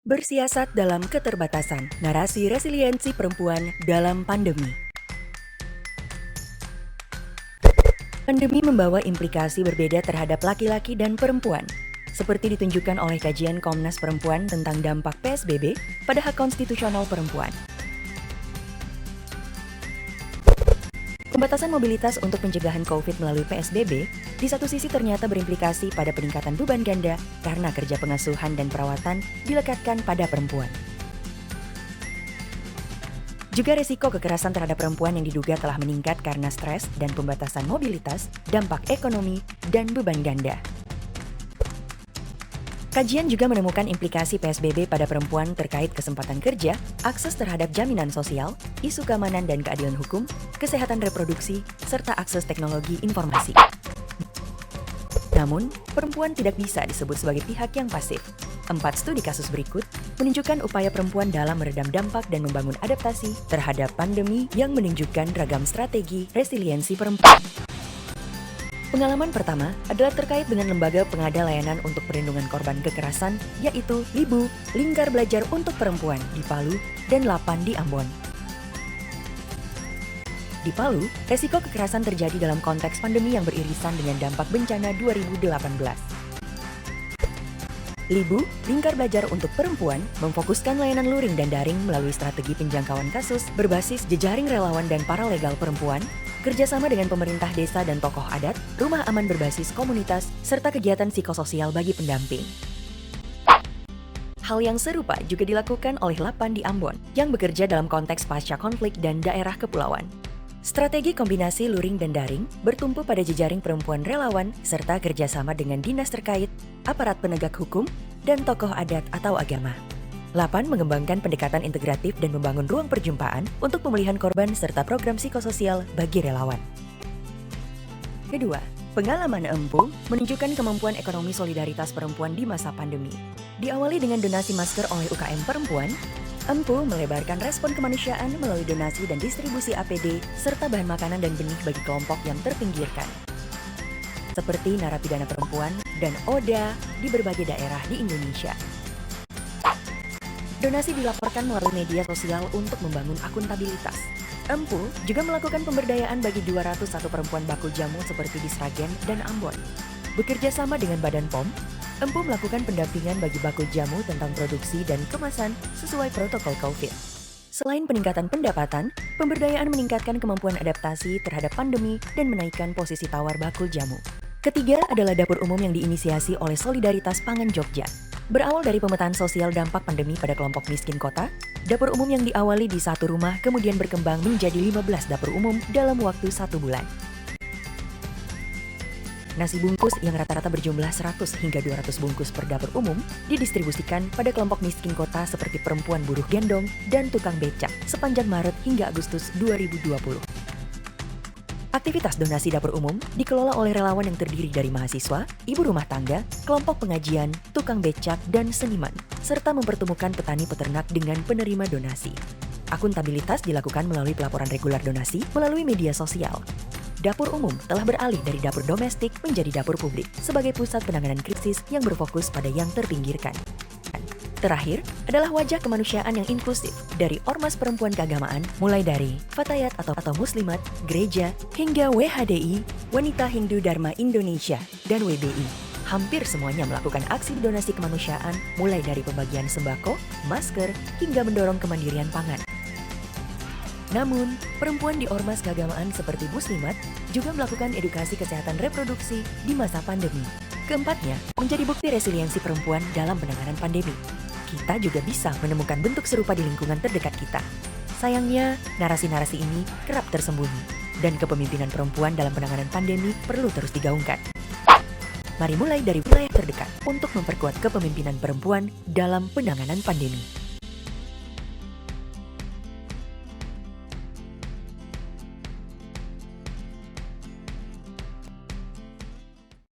Bersiasat dalam keterbatasan, narasi resiliensi perempuan dalam pandemi. Pandemi membawa implikasi berbeda terhadap laki-laki dan perempuan, seperti ditunjukkan oleh kajian Komnas Perempuan tentang dampak PSBB pada hak konstitusional perempuan. Pembatasan mobilitas untuk pencegahan COVID melalui PSBB, di satu sisi ternyata berimplikasi pada peningkatan beban ganda karena kerja pengasuhan dan perawatan dilekatkan pada perempuan. Juga resiko kekerasan terhadap perempuan yang diduga telah meningkat karena stres dan pembatasan mobilitas, dampak ekonomi, dan beban ganda. Kajian juga menemukan implikasi PSBB pada perempuan terkait kesempatan kerja, akses terhadap jaminan sosial, isu keamanan dan keadilan hukum, kesehatan reproduksi, serta akses teknologi informasi. Namun, perempuan tidak bisa disebut sebagai pihak yang pasif. 4 studi kasus berikut menunjukkan upaya perempuan dalam meredam dampak dan membangun adaptasi terhadap pandemi yang menunjukkan ragam strategi resiliensi perempuan. Pengalaman pertama adalah terkait dengan lembaga pengada layanan untuk perlindungan korban kekerasan, yaitu LIBU, Lingkar Belajar untuk Perempuan di Palu dan Lapan di Ambon. Di Palu, resiko kekerasan terjadi dalam konteks pandemi yang beririsan dengan dampak bencana 2018. LIBU, Lingkar Belajar untuk Perempuan, memfokuskan layanan luring dan daring melalui strategi penjangkauan kasus berbasis jejaring relawan dan paralegal perempuan, kerjasama dengan pemerintah desa dan tokoh adat, rumah aman berbasis komunitas, serta kegiatan psikososial bagi pendamping. Hal yang serupa juga dilakukan oleh Lapan di Ambon, yang bekerja dalam konteks pasca konflik dan daerah kepulauan. Strategi kombinasi luring dan daring bertumpu pada jejaring perempuan relawan serta kerjasama dengan dinas terkait, aparat penegak hukum, dan tokoh adat atau agama. Lapan mengembangkan pendekatan integratif dan membangun ruang perjumpaan untuk pemulihan korban serta program psikososial bagi relawan. Kedua, pengalaman Empu menunjukkan kemampuan ekonomi solidaritas perempuan di masa pandemi. Diawali dengan donasi masker oleh UKM perempuan, Empu melebarkan respon kemanusiaan melalui donasi dan distribusi APD serta bahan makanan dan benih bagi kelompok yang terpinggirkan, seperti narapidana perempuan dan ODA di berbagai daerah di Indonesia. Donasi dilaporkan melalui media sosial untuk membangun akuntabilitas. Empu juga melakukan pemberdayaan bagi 201 perempuan bakul jamu seperti di Sragen dan Ambon. Bekerja sama dengan Badan POM, Empu melakukan pendampingan bagi bakul jamu tentang produksi dan kemasan sesuai protokol COVID. Selain peningkatan pendapatan, pemberdayaan meningkatkan kemampuan adaptasi terhadap pandemi dan menaikkan posisi tawar bakul jamu. Ketiga adalah dapur umum yang diinisiasi oleh Solidaritas Pangan Jogja. Berawal dari pemetaan sosial dampak pandemi pada kelompok miskin kota, dapur umum yang diawali di satu rumah kemudian berkembang menjadi 15 dapur umum dalam waktu 1 bulan. Nasi bungkus yang rata-rata berjumlah 100 hingga 200 bungkus per dapur umum didistribusikan pada kelompok miskin kota seperti perempuan buruh gendong dan tukang becak sepanjang Maret hingga Agustus 2020. Aktivitas donasi dapur umum dikelola oleh relawan yang terdiri dari mahasiswa, ibu rumah tangga, kelompok pengajian, tukang becak, dan seniman, serta mempertemukan petani peternak dengan penerima donasi. Akuntabilitas dilakukan melalui pelaporan reguler donasi melalui media sosial. Dapur umum telah beralih dari dapur domestik menjadi dapur publik sebagai pusat penanganan krisis yang berfokus pada yang terpinggirkan. Terakhir adalah wajah kemanusiaan yang inklusif dari ormas perempuan keagamaan mulai dari Fatayat atau Muslimat, gereja, hingga WHDI, Wanita Hindu Dharma Indonesia, dan WBI. Hampir semuanya melakukan aksi donasi kemanusiaan mulai dari pembagian sembako, masker, hingga mendorong kemandirian pangan. Namun, perempuan di ormas keagamaan seperti Muslimat juga melakukan edukasi kesehatan reproduksi di masa pandemi. Keempatnya, menjadi bukti resiliensi perempuan dalam penanganan pandemi. Kita juga bisa menemukan bentuk serupa di lingkungan terdekat kita. Sayangnya, narasi-narasi ini kerap tersembunyi, dan kepemimpinan perempuan dalam penanganan pandemi perlu terus digaungkan. Mari mulai dari wilayah terdekat untuk memperkuat kepemimpinan perempuan dalam penanganan pandemi.